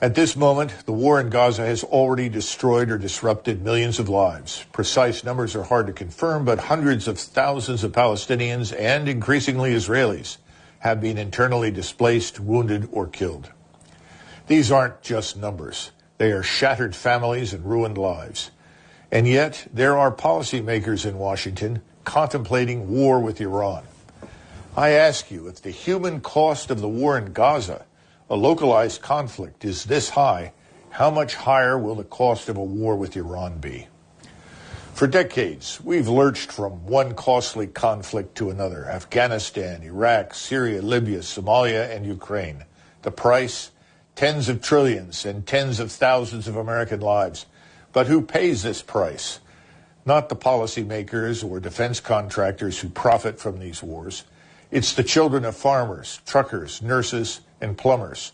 At this moment, the war in Gaza has already destroyed or disrupted millions of lives. Precise numbers are hard to confirm, but hundreds of thousands of Palestinians and increasingly Israelis have been internally displaced, wounded, or killed. These aren't just numbers. They are shattered families and ruined lives. And yet, there are policymakers in Washington contemplating war with Iran. I ask you, if the human cost of the war in Gaza, a localized conflict, is this high, how much higher will the cost of a war with Iran be? For decades, we've lurched from one costly conflict to another: Afghanistan, Iraq, Syria, Libya, Somalia, and Ukraine. The price? Tens of trillions and tens of thousands of American lives. But who pays this price? Not the policymakers or defense contractors who profit from these wars. It's the children of farmers, truckers, nurses, and plumbers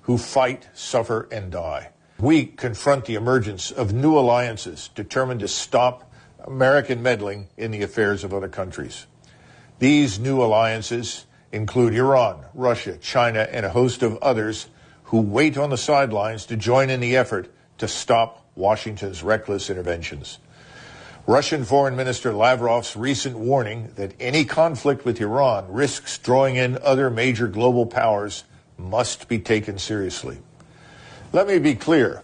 who fight, suffer, and die. We confront the emergence of new alliances determined to stop American meddling in the affairs of other countries. These new alliances include Iran, Russia, China, and a host of others who wait on the sidelines to join in the effort to stop Washington's reckless interventions. Russian Foreign Minister Lavrov's recent warning that any conflict with Iran risks drawing in other major global powers must be taken seriously. Let me be clear.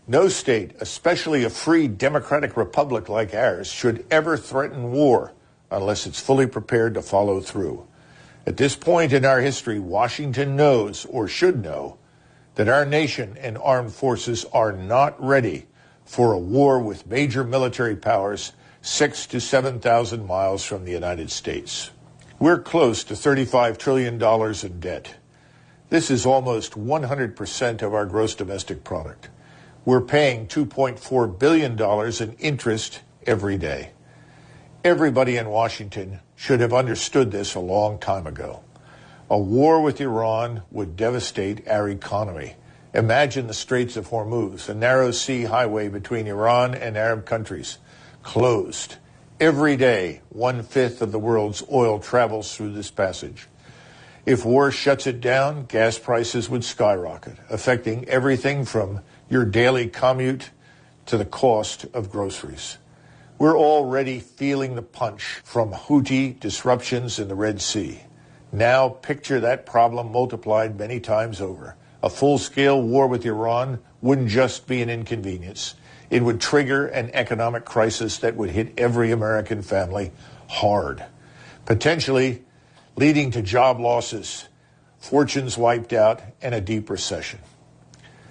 No state, especially a free democratic republic like ours, should ever threaten war unless it's fully prepared to follow through. At this point in our history, Washington knows, or should know, that our nation and armed forces are not ready for a war with major military powers 6,000 to 7,000 miles from the United States. We're close to $35 trillion in debt. This is almost 100% of our gross domestic product. We're paying $2.4 billion in interest every day. Everybody in Washington should have understood this a long time ago. A war with Iran would devastate our economy. Imagine the Straits of Hormuz, a narrow sea highway between Iran and Arab countries, closed. Every day, 1/5 of the world's oil travels through this passage. If war shuts it down, gas prices would skyrocket, affecting everything from your daily commute to the cost of groceries. We're already feeling the punch from Houthi disruptions in the Red Sea. Now picture that problem multiplied many times over. A full-scale war with Iran wouldn't just be an inconvenience. It would trigger an economic crisis that would hit every American family hard, potentially leading to job losses, fortunes wiped out, and a deep recession.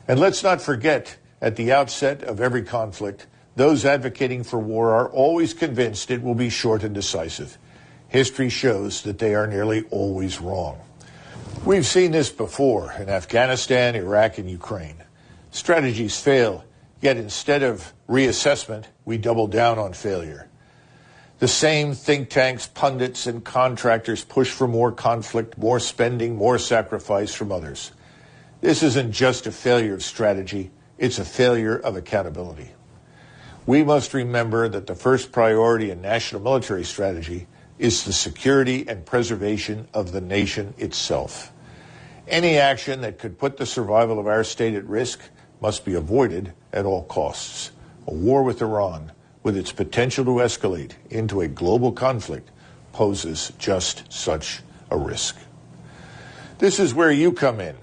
And let's not forget, at the outset of every conflict, those advocating for war are always convinced it will be short and decisive. History shows that they are nearly always wrong. We've seen this before in Afghanistan, Iraq, and Ukraine. Strategies fail, yet instead of reassessment, we double down on failure. The same think tanks, pundits, and contractors push for more conflict, more spending, more sacrifice from others. This isn't just a failure of strategy, it's a failure of accountability. We must remember that the first priority in national military strategy is the security and preservation of the nation itself. Any action that could put the survival of our state at risk must be avoided at all costs. A war with Iran, with its potential to escalate into a global conflict, poses just such a risk. This is where you come in.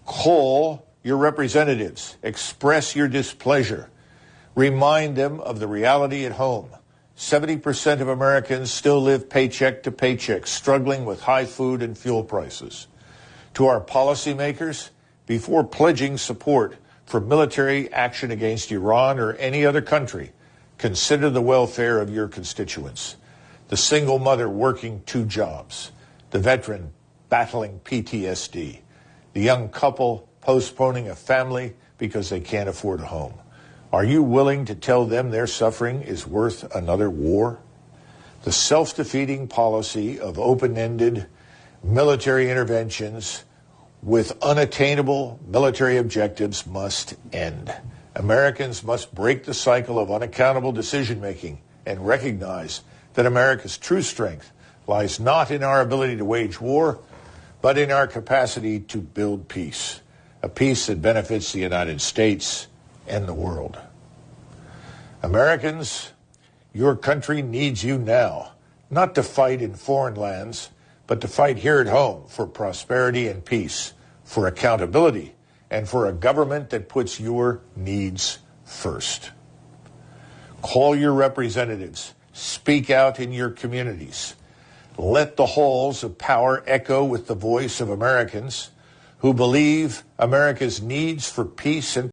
Call your representatives. Express your displeasure. Remind them of the reality at home. 70% of Americans still live paycheck to paycheck, struggling with high food and fuel prices. To our policymakers, before pledging support for military action against Iran or any other country, consider the welfare of your constituents. The single mother working 2 jobs, the veteran battling PTSD, the young couple postponing a family because they can't afford a home. Are you willing to tell them their suffering is worth another war? The self-defeating policy of open-ended military interventions with unattainable military objectives must end. Americans must break the cycle of unaccountable decision-making and recognize that America's true strength lies not in our ability to wage war, but in our capacity to build peace. a peace that benefits the United States and the world. Americans, your country needs you now, not to fight in foreign lands, but to fight here at home for prosperity and peace, for accountability, and for a government that puts your needs first. Call your representatives. Speak out in your communities. Let the halls of power echo with the voice of Americans who believe America's needs for peace and